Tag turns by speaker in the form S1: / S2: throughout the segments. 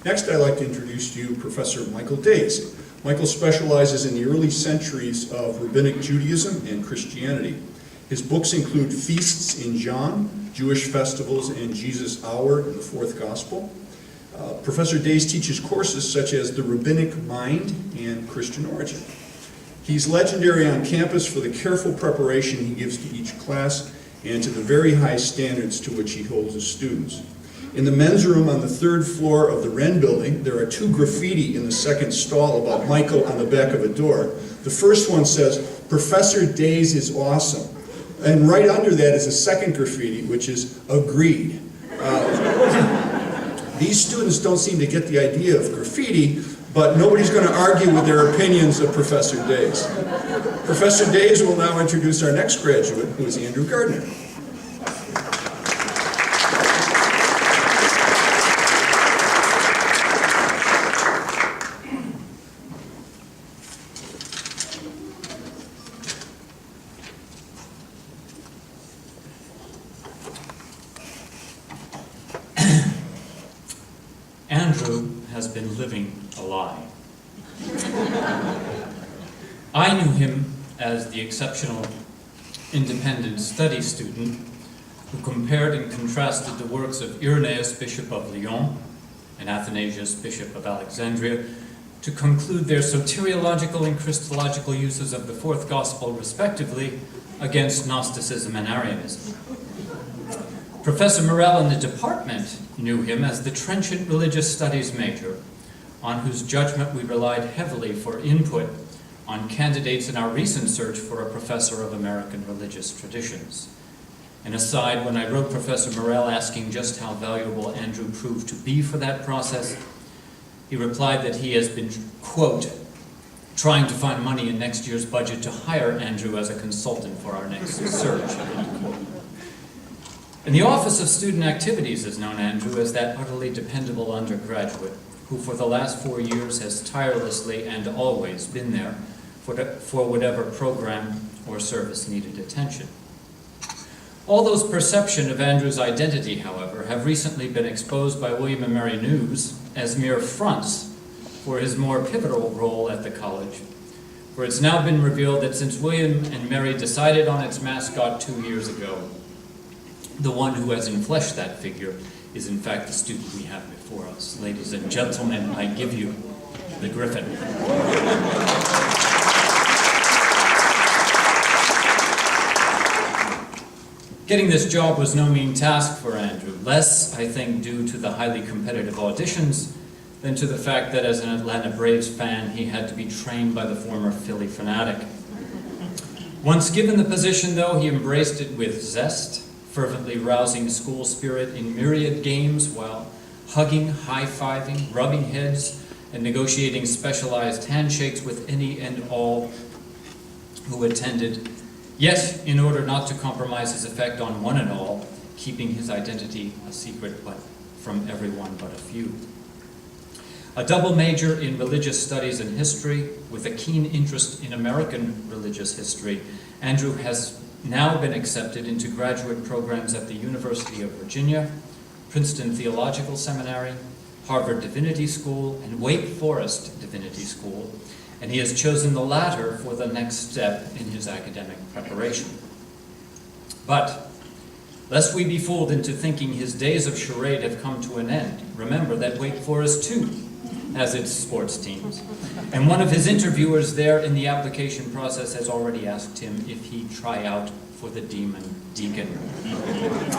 S1: Next, I'd like to introduce to you Professor Michael Days. Michael specializes in the early centuries of Rabbinic Judaism and Christianity. His books include Feasts in John, Jewish Festivals, and Jesus' Hour in the Fourth Gospel. Professor Days teaches courses such as The Rabbinic Mind and Christian Origin. He's legendary on campus for the careful preparation he gives to each class and to the very high standards to which he holds his students. In the men's room on the third floor of the Wren building, there are 2 graffiti in the second stall about Michael on the back of a door. The first one says, "Professor Days is awesome." And right under that is a second graffiti, which is "Agreed." These students don't seem to get the idea of graffiti, but nobody's going to argue with their opinions of Professor Days. Professor Days will now introduce our next graduate, who is Andrew Gardner.
S2: Andrew has been living a lie. I knew him as the exceptional independent study student who compared and contrasted the works of Irenaeus, Bishop of Lyon, and Athanasius, Bishop of Alexandria, to conclude their soteriological and Christological uses of the Fourth Gospel, respectively, against Gnosticism and Arianism. Professor Morell in the department knew him as the trenchant religious studies major, on whose judgment we relied heavily for input on candidates in our recent search for a professor of American religious traditions. An aside, when I wrote Professor Morell asking just how valuable Andrew proved to be for that process, he replied that he has been, quote, trying to find money in next year's budget to hire Andrew as a consultant for our next search. In the Office of Student Activities has known Andrew as that utterly dependable undergraduate who for the last 4 years has tirelessly and always been there for whatever program or service needed attention. All those perceptions of Andrew's identity, however, have recently been exposed by William and Mary News as mere fronts for his more pivotal role at the college, for it's now been revealed that since William and Mary decided on its mascot 2 years ago, the one who has enfleshed that figure is in fact the student we have before us. Ladies and gentlemen, I give you the Griffin. Getting this job was no mean task for Andrew, less, I think, due to the highly competitive auditions than to the fact that as an Atlanta Braves fan, he had to be trained by the former Philly fanatic. Once given the position, though, he embraced it with zest, fervently rousing school spirit in myriad games while hugging, high-fiving, rubbing heads, and negotiating specialized handshakes with any and all who attended, yet, in order not to compromise his effect on one and all, keeping his identity a secret but from everyone but a few. A double major in religious studies and history, with a keen interest in American religious history, Andrew has now been accepted into graduate programs at the University of Virginia, Princeton Theological Seminary, Harvard Divinity School, and Wake Forest Divinity School, and he has chosen the latter for the next step in his academic preparation. But, lest we be fooled into thinking his days of charade have come to an end, remember that Wake Forest, too, has its sports teams. And one of his interviewers there in the application process has already asked him if he'd try out for the Demon Deacon.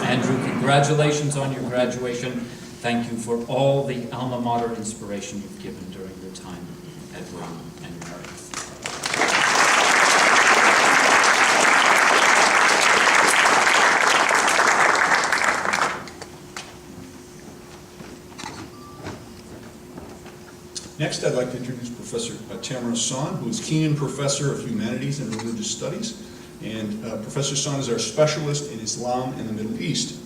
S2: Andrew, congratulations on your graduation. Thank you for all the alma mater inspiration you've given during your time at William and Mary.
S1: Next, I'd like to introduce Professor Tamara Son, who is Keenan Professor of Humanities and Religious Studies. And Professor Son is our specialist in Islam and the Middle East.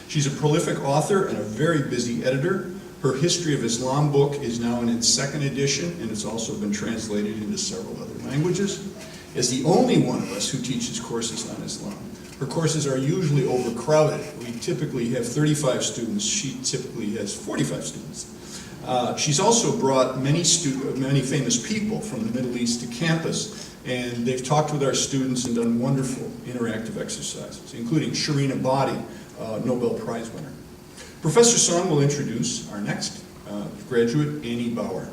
S1: She's a prolific author and a very busy editor. Her History of Islam book is now in its 2nd edition, and it's also been translated into several other languages. As the only one of us who teaches courses on Islam, her courses are usually overcrowded. We typically have 35 students. She typically has 45 students. She's also brought many famous people from the Middle East to campus, and they've talked with our students and done wonderful interactive exercises, including Shireen Abadi, Nobel Prize winner. Professor Song will introduce our next graduate, Annie Bauer.